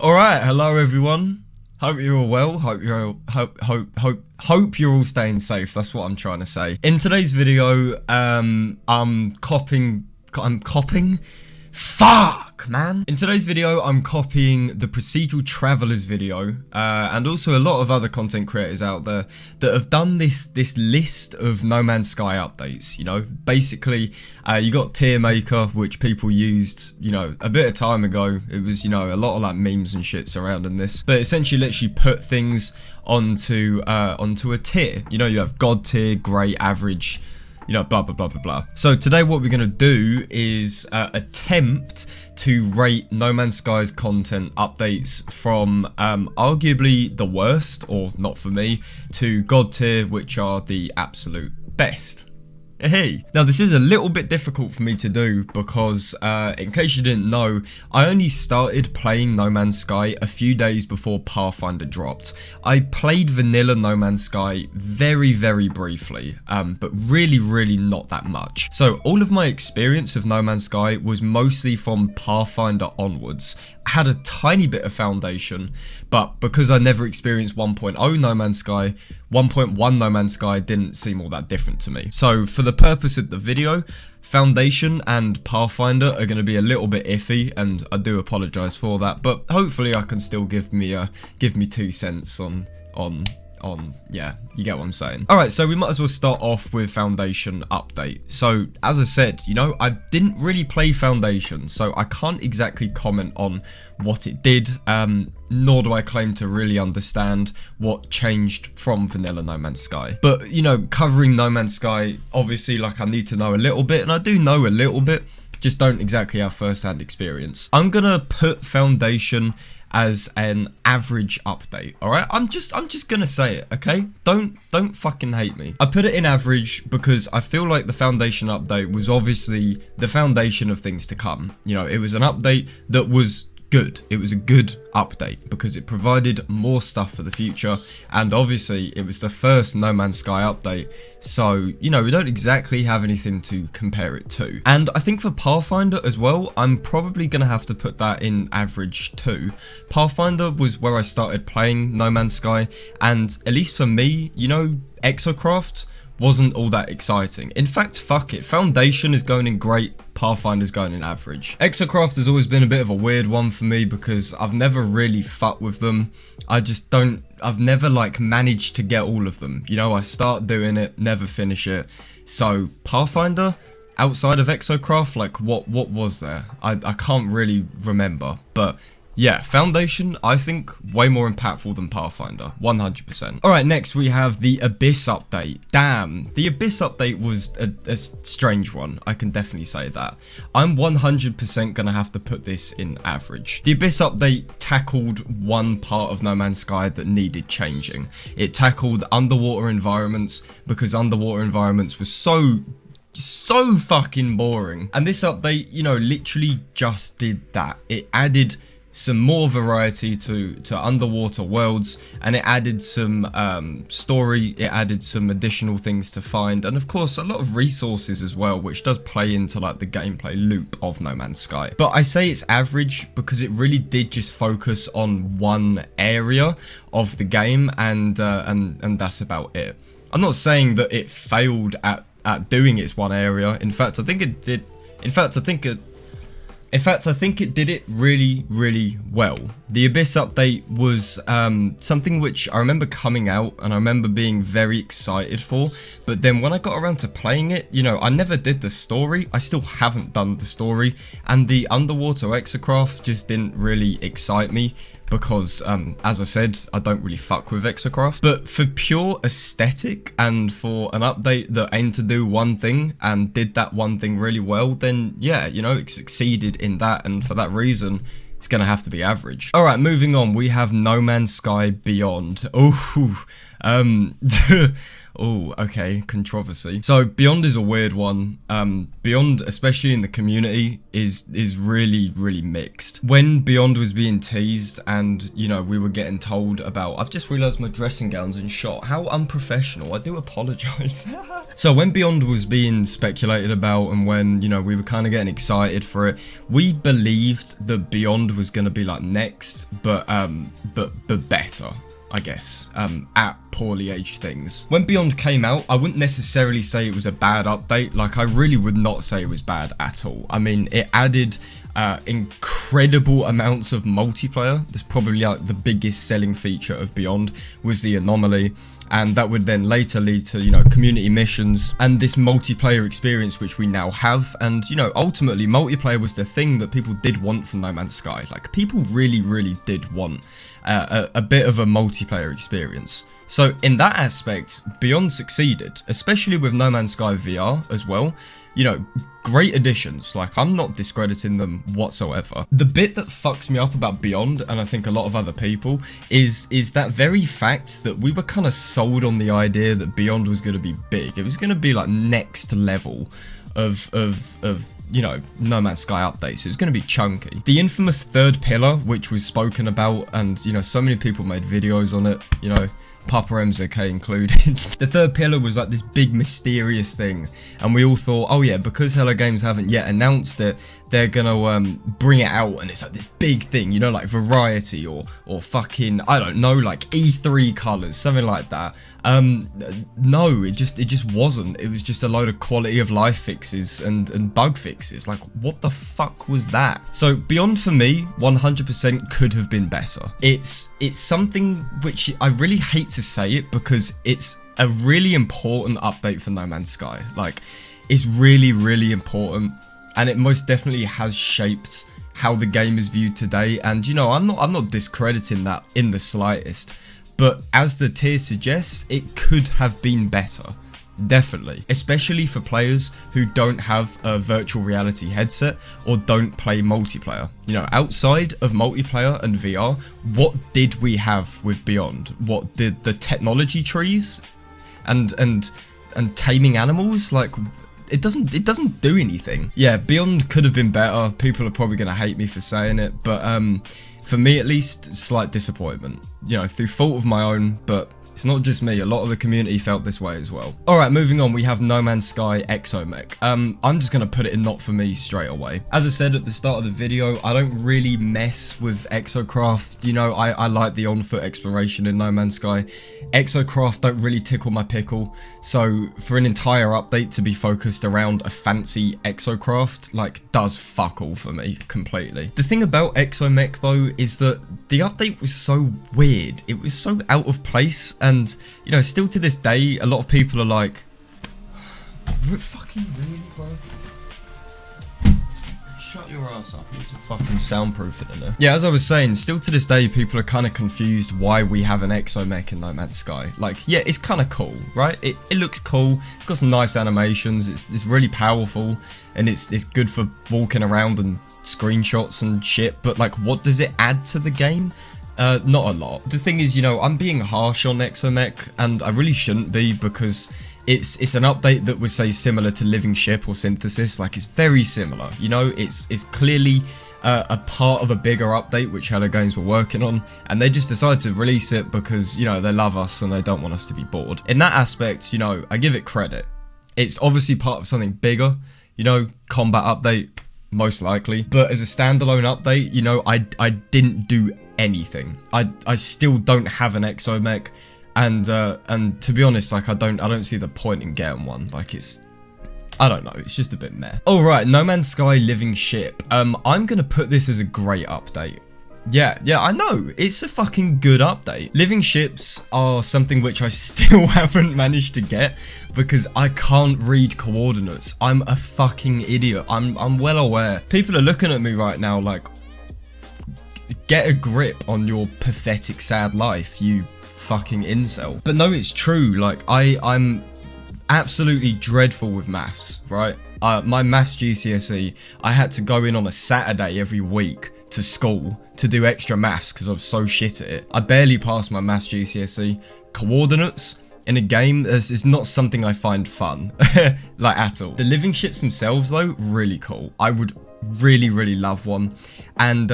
Alright, hello everyone. Hope you're all well. Hope you're all staying safe. That's what I'm trying to say. In today's video, I'm copying. Fuck, man. In today's video, I'm copying the Procedural Travelers video, and also a lot of other content creators out there that have done this list of No Man's Sky updates. You know, basically, you got Tier Maker, which people used, you know, a bit of time ago. It was, you know, a lot of like memes and shit surrounding this, but essentially lets you put things onto a tier. You know, you have God tier, great, average, you know, blah blah blah blah blah. So today what we're gonna do is attempt to rate No Man's Sky's content updates from arguably the worst, or not for me, to God tier, which are the absolute best. Hey. Now this is a little bit difficult for me to do because, in case you didn't know, I only started playing No Man's Sky a few days before Pathfinder dropped. I played vanilla No Man's Sky very briefly, but really not that much. So all of my experience of No Man's Sky was mostly from Pathfinder onwards. I had a tiny bit of Foundation, but because I never experienced 1.0 No Man's Sky, 1.1 No Man's Sky didn't seem all that different to me. So for the purpose of the video, Foundation and Pathfinder are going to be a little bit iffy, and I do apologise for that, but hopefully I can still give me 2 cents on yeah, you get what I'm saying. Alright, so we might as well start off with Foundation update. So, as I said, you know, I didn't really play Foundation, so I can't exactly comment on what it did, nor do I claim to really understand what changed from vanilla No Man's Sky. But, you know, covering No Man's Sky, obviously, like, I need to know a little bit, and I do know a little bit, just don't exactly have first-hand experience. I'm gonna put Foundation as an average update. All right, I'm just gonna say it, okay? Don't fucking hate me. I put it in average because I feel like the Foundation update was obviously the foundation of things to come. You know, it was an update that was good. It was a good update because it provided more stuff for the future, and obviously it was the first No Man's Sky update, so, you know, we don't exactly have anything to compare it to. And I think for Pathfinder as well, I'm probably gonna have to put that in average too. Pathfinder was where I started playing No Man's Sky, and at least for me, you know, Exocraft wasn't all that exciting. In fact, fuck it, Foundation is going in great, Pathfinder's going in average. Exocraft has always been a bit of a weird one for me because I've never really fucked with them. I've never like managed to get all of them. You know, I start doing it, never finish it. So Pathfinder, outside of Exocraft, like what was there? I can't really remember, but yeah, Foundation, I think, way more impactful than Pathfinder, 100%. Alright, next we have the Abyss update. Damn, the Abyss update was a strange one, I can definitely say that. I'm 100% gonna have to put this in average. The Abyss update tackled one part of No Man's Sky that needed changing. It tackled underwater environments, because underwater environments was so fucking boring. And this update, you know, literally just did that. It added some more variety to underwater worlds, and it added some story, it added some additional things to find, and of course a lot of resources as well, which does play into like the gameplay loop of No Man's Sky. But I say it's average because it really did just focus on one area of the game, and that's about it. I'm not saying that it failed at doing its one area. In fact, I think it did. In fact, I think it did it really well. The Abyss update was something which I remember coming out and I remember being very excited for, but then when I got around to playing it, you know, I never did the story. I still haven't done the story, and the underwater Exocraft just didn't really excite me because, as I said, I don't really fuck with Exocraft. But for pure aesthetic and for an update that aimed to do one thing and did that one thing really well, then yeah, you know, it succeeded in that, and for that reason, it's gonna have to be average. Alright, moving on, we have No Man's Sky Beyond. Ooh, Oh, okay, controversy. So Beyond is a weird one. Beyond, especially in the community, is really, really mixed. When Beyond was being teased and, you know, we were getting told about, I've just realised my dressing gown's in shot. How unprofessional. I do apologise. So when Beyond was being speculated about and when, you know, we were kind of getting excited for it, we believed that Beyond was going to be like next, but better, I guess, at poorly aged things. When Beyond came out, I wouldn't necessarily say it was a bad update. Like, I really would not say it was bad at all. I mean, it added incredible amounts of multiplayer. That's probably like the biggest selling feature of Beyond, was the anomaly. And that would then later lead to, you know, community missions and this multiplayer experience which we now have. And, you know, ultimately multiplayer was the thing that people did want from No Man's Sky. Like, people really, really did want a bit of a multiplayer experience. So in that aspect, Beyond succeeded, especially with No Man's Sky VR as well. You know, great additions, like, I'm not discrediting them whatsoever. The bit that fucks me up about Beyond, and I think a lot of other people, is that very fact that we were kind of sold on the idea that Beyond was going to be big. It was going to be like next level of you know, No Man's Sky updates. It was going to be chunky. The infamous third pillar, which was spoken about, and, you know, so many people made videos on it, you know, Papa MZK included. The third pillar was like this big mysterious thing, and we all thought, oh yeah, because Hello Games haven't yet announced it, they're gonna bring it out and it's like this big thing, you know, like Variety or fucking, I don't know, like E3 colours, something like that. No, it just wasn't. It was just a load of quality of life fixes and bug fixes. Like, what the fuck was that? So Beyond, for me, 100% could have been better. It's something which I really hate to say it, because it's a really important update for No Man's Sky. Like, it's really, really important, and it most definitely has shaped how the game is viewed today. And, you know, I'm not discrediting that in the slightest, but as the tier suggests, it could have been better. Definitely, especially for players who don't have a virtual reality headset or don't play multiplayer. You know, outside of multiplayer and VR, what did we have with Beyond? What did the technology trees and taming animals, like, it doesn't do anything. Yeah, Beyond could have been better. People are probably gonna hate me for saying it, but for me at least, slight disappointment. You know, through fault of my own, but it's not just me, a lot of the community felt this way as well. Alright, moving on, we have No Man's Sky Exomech. I'm just going to put it in not for me straight away. As I said at the start of the video, I don't really mess with Exocraft. You know, I like the on-foot exploration in No Man's Sky. Exocraft don't really tickle my pickle, so for an entire update to be focused around a fancy Exocraft, like, does fuck all for me completely. The thing about Exomech though is that the update was so weird. It was so out of place. And, you know, still to this day, a lot of people are like, fucking really, bro? Shut your ass up. It's a fucking soundproofing in there. Yeah, as I was saying, still to this day, people are kind of confused why we have an Exomech in No Man's Sky. Like, yeah, it's kind of cool, right? It looks cool. It's got some nice animations. It's really powerful, and it's good for walking around and screenshots and shit. But, like, what does it add to the game? Not a lot. The thing is, you know, I'm being harsh on Exomech, and I really shouldn't be, because it's an update that would say similar to Living Ship or Synthesis. Like, it's very similar, you know. It's clearly a part of a bigger update which Hello Games were working on, and they just decided to release it because, you know, they love us and they don't want us to be bored. In that aspect, you know, I give it credit. It's obviously part of something bigger, you know, combat update, most likely. But as a standalone update, you know, I didn't do anything. I still don't have an Exomech, and to be honest, like, I don't see the point in getting one. Like, I don't know, it's just a bit meh. Alright, No Man's Sky Living Ship. I'm gonna put this as a great update. Yeah, I know, it's a fucking good update. Living ships are something which I still haven't managed to get, because I can't read coordinates. I'm a fucking idiot. I'm well aware. People are looking at me right now like, get a grip on your pathetic, sad life, you fucking incel. But no, it's true. Like, I'm absolutely dreadful with maths, right? My maths GCSE, I had to go in on a Saturday every week to school to do extra maths because I was so shit at it. I barely passed my maths GCSE. Coordinates in a game is not something I find fun, like at all. The living ships themselves though, really cool. I would really love one, and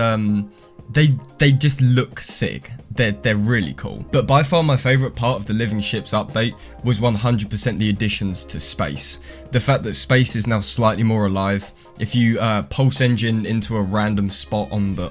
they just look sick. They're really cool. But by far my favourite part of the Living Ships update was 100% the additions to space. The fact that space is now slightly more alive. If you pulse engine into a random spot on the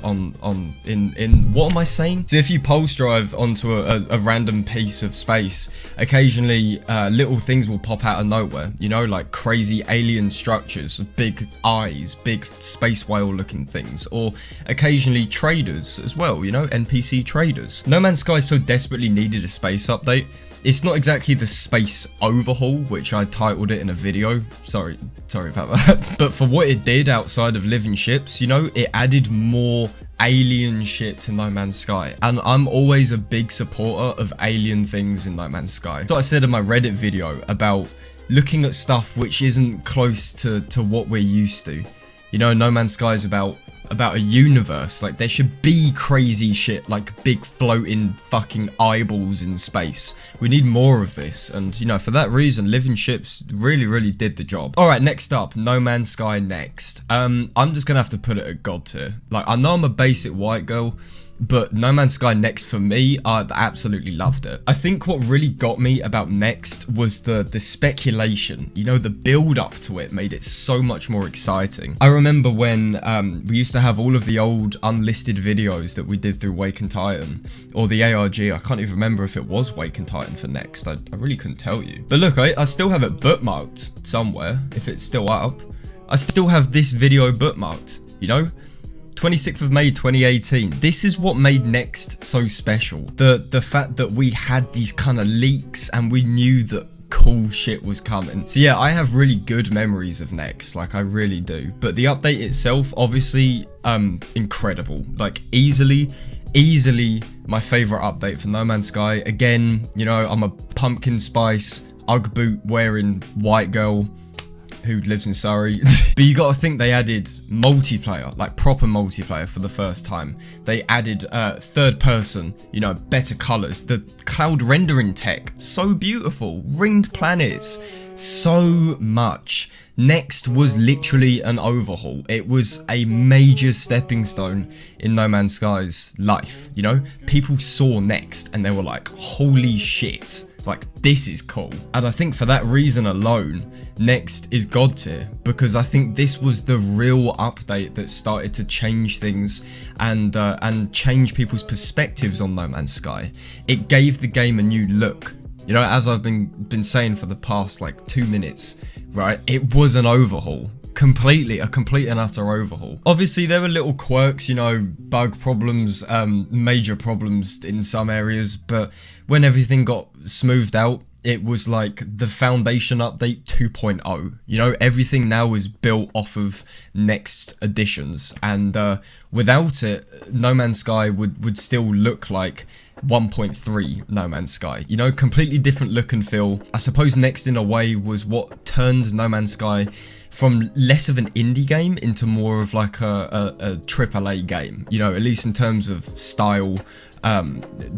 in what am I saying? So if you pulse drive onto a random piece of space, occasionally little things will pop out of nowhere. You know, like crazy alien structures, big eyes, big space whale looking things, or occasionally traders as well. You know, NPC traders. No Man's Sky so desperately needed a space update. It's not exactly the space overhaul, which I titled it in a video. Sorry about that. But for what it did outside of living ships, you know, it added more alien shit to No Man's Sky. And I'm always a big supporter of alien things in No Man's Sky. So I said in my Reddit video about looking at stuff which isn't close to what we're used to. You know, No Man's Sky is about a universe. Like, there should be crazy shit like big floating fucking eyeballs in space. We need more of this, and you know, for that reason living ships really did the job. All right, next up, No Man's Sky next. I'm just gonna have to put it at God tier. Like, I know I'm a basic white girl, but No Man's Sky next for me, I absolutely loved it. I think what really got me about next was the speculation. You know, the build up to it made it so much more exciting. I remember when we used to have all of the old unlisted videos that we did through Wake and Titan, or the ARG. I can't even remember if it was Wake and Titan for next. I really couldn't tell you. But look, I still have it bookmarked somewhere, if it's still up. I still have this video bookmarked, you know? 26th of May 2018. This is what made Next so special. The fact that we had these kind of leaks and we knew that cool shit was coming. So yeah, I have really good memories of Next, like I really do. But the update itself, obviously, incredible. Like easily my favorite update for No Man's Sky. Again, you know, I'm a pumpkin spice, Ugg boot wearing white girl who lives in Surrey. But you gotta think they added multiplayer, like proper multiplayer for the first time. They added third person, you know, better colors, the cloud rendering tech, so beautiful, ringed planets, so much. Next was literally an overhaul. It was a major stepping stone in No Man's Sky's life, you know? People saw Next and they were like, holy shit. Like, this is cool. And I think for that reason alone, Next is God tier, because I think this was the real update that started to change things and change people's perspectives on No Man's Sky. It gave the game a new look. You know, as I've been saying for the past like 2 minutes, right? It was an overhaul. A complete and utter overhaul. Obviously there were little quirks, you know, bug problems, major problems in some areas, but when everything got smoothed out, it was like the foundation update 2.0. You know, everything now is built off of Next additions, and without it, No Man's Sky would still look like 1.3 No Man's Sky. You know, completely different look and feel. I suppose Next in a way was what turned No Man's Sky from less of an indie game into more of like a AAA game, you know, at least in terms of style,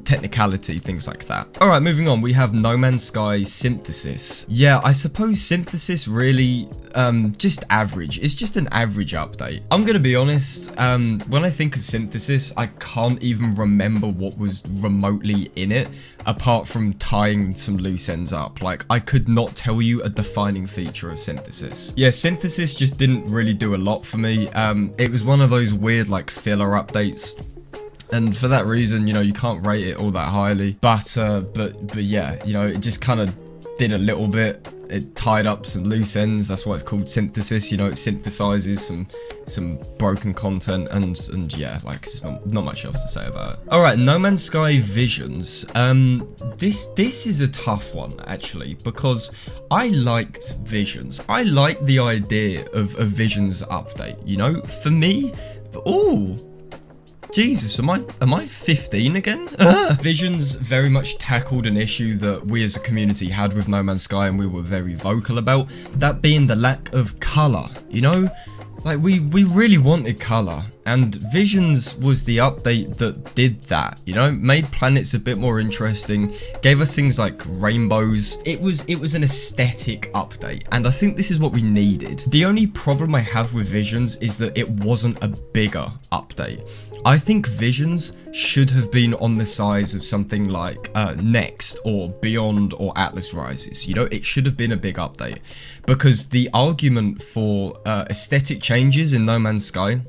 technicality, things like that. Alright, moving on, we have No Man's Sky Synthesis. Yeah, I suppose Synthesis really, just average. It's just an average update. I'm gonna be honest, when I think of Synthesis, I can't even remember what was remotely in it, apart from tying some loose ends up. Like, I could not tell you a defining feature of Synthesis. Yeah, Synthesis just didn't really do a lot for me. It was one of those weird, like, filler updates. And for that reason, you know, you can't rate it all that highly. But yeah, you know, it just kind of did a little bit. It tied up some loose ends. That's why it's called Synthesis. You know, it synthesizes some broken content, and yeah, like, there's not much else to say about it. All right, No Man's Sky Visions. This is a tough one actually, because I liked Visions. I like the idea of a Visions update. You know, for me, ooh. Jesus, am I 15 again? Visions very much tackled an issue that we as a community had with No Man's Sky, and we were very vocal about, that being the lack of colour, you know? Like, we really wanted colour, And Visions was the update that did that, you know, made planets a bit more interesting, gave us things like rainbows. It was an aesthetic update, and I think this is what we needed. The only problem I have with Visions is that it wasn't a bigger update. I think Visions should have been on the size of something like Next or Beyond or Atlas Rises. You know, it should have been a big update, because the argument for aesthetic changes in No Man's Sky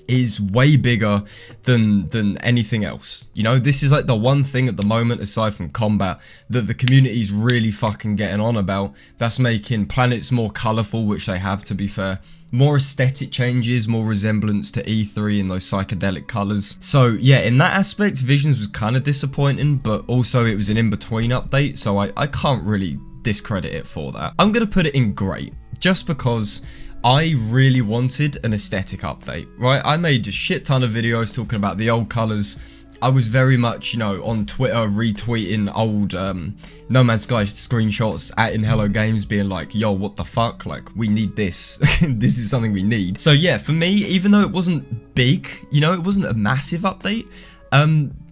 is way bigger than anything else. You know, this is like the one thing at the moment, aside from combat, that the community's really fucking getting on about. That's making planets more colourful, which they have, to be fair. More aesthetic changes, more resemblance to E3 and those psychedelic colours. So yeah, in that aspect, Visions was kind of disappointing, but also it was an in-between update, so I can't really discredit it for that. I'm going to put it in great, just because I really wanted an aesthetic update, right? I made a shit ton of videos talking about the old colours. I was very much, you know, on Twitter retweeting old No Man's Sky screenshots at Hello Games, being like, yo, what the fuck, like, we need this. This is something we need. So yeah, for me, even though it wasn't big, you know, it wasn't a massive update,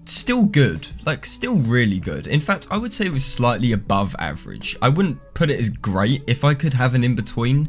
still good, like, still really good. In fact, I would say it was slightly above average. I wouldn't put it as great. If I could have an in-between,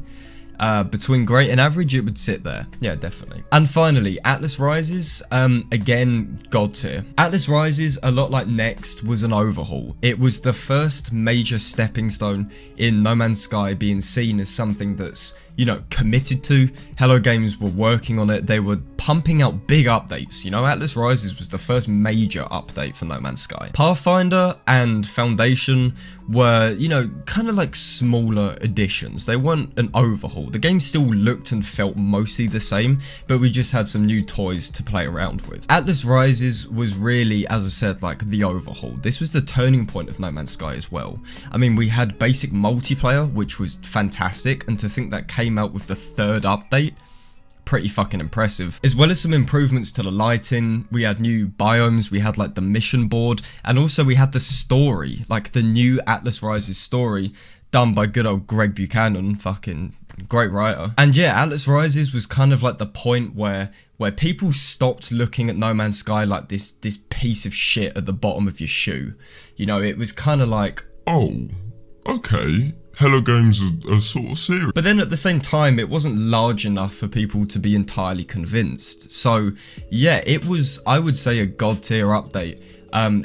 between great and average, it would sit there. Yeah, definitely. And finally, Atlas Rises, again, god tier. Atlas Rises, a lot like Next, was an overhaul. It was the first major stepping stone in No Man's Sky being seen as something that's, you know, committed to. Hello Games were working on it. They were pumping out big updates. You know, Atlas Rises was the first major update for No Man's Sky. Pathfinder and Foundation were, you know, kind of like smaller additions. They weren't an overhaul. The game still looked and felt mostly the same, but we just had some new toys to play around with. Atlas Rises was really, as I said, like the overhaul. This was the turning point of No Man's Sky as well. I mean, we had basic multiplayer, which was fantastic, and to think that came out with the third update, pretty fucking impressive. As well as some improvements to the lighting, we had new biomes, we had like the mission board, and also we had the story, like the new Atlas Rises story, done by good old Greg Buchanan, fucking great writer. And yeah, Atlas Rises was kind of like the point where people stopped looking at No Man's Sky like this piece of shit at the bottom of your shoe. You know, it was kind of like, oh, okay, Hello Games are sort of serious. But then at the same time, it wasn't large enough for people to be entirely convinced. So yeah, it was, I would say, a god tier update,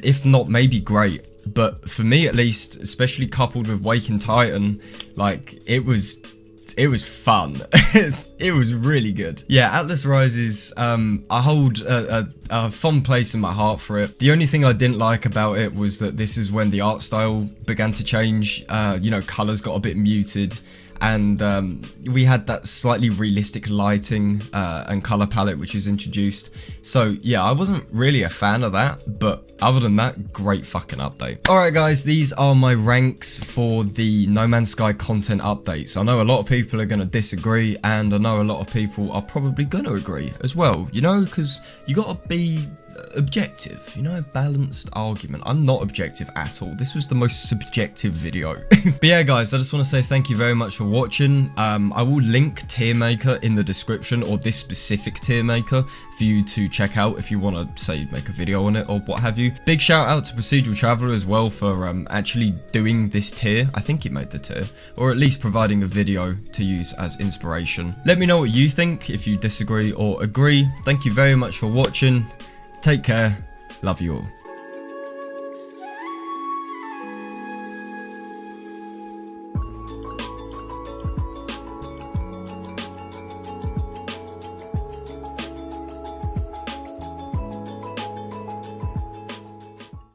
if not maybe great. But for me at least, especially coupled with Waking Titan, like, it was fun. It was really good. Yeah, Atlas Rises, I hold a fond place in my heart for it. The only thing I didn't like about it was that this is when the art style began to change. You know, colors got a bit muted, and we had that slightly realistic lighting and color palette which was introduced. So yeah, I wasn't really a fan of that, but other than that, great fucking update. Alright guys, these are my ranks for the No Man's Sky content updates. I know a lot of people are going to disagree, and I know a lot of people are probably going to agree as well, you know, because you got to be objective, you know, a balanced argument. I'm not objective at all. This was the most subjective video. But yeah guys, I just want to say thank you very much for watching. I will link tier maker in the description, or this specific tier maker, for you to check out if you want to, say, make a video on it or what have you. Big shout out to Procedural Traveler as well for actually doing this tier. I think he made the tier, or at least providing a video to use as inspiration. Let me know what you think, if you disagree or agree. Thank you very much for watching. Take care. Love you all.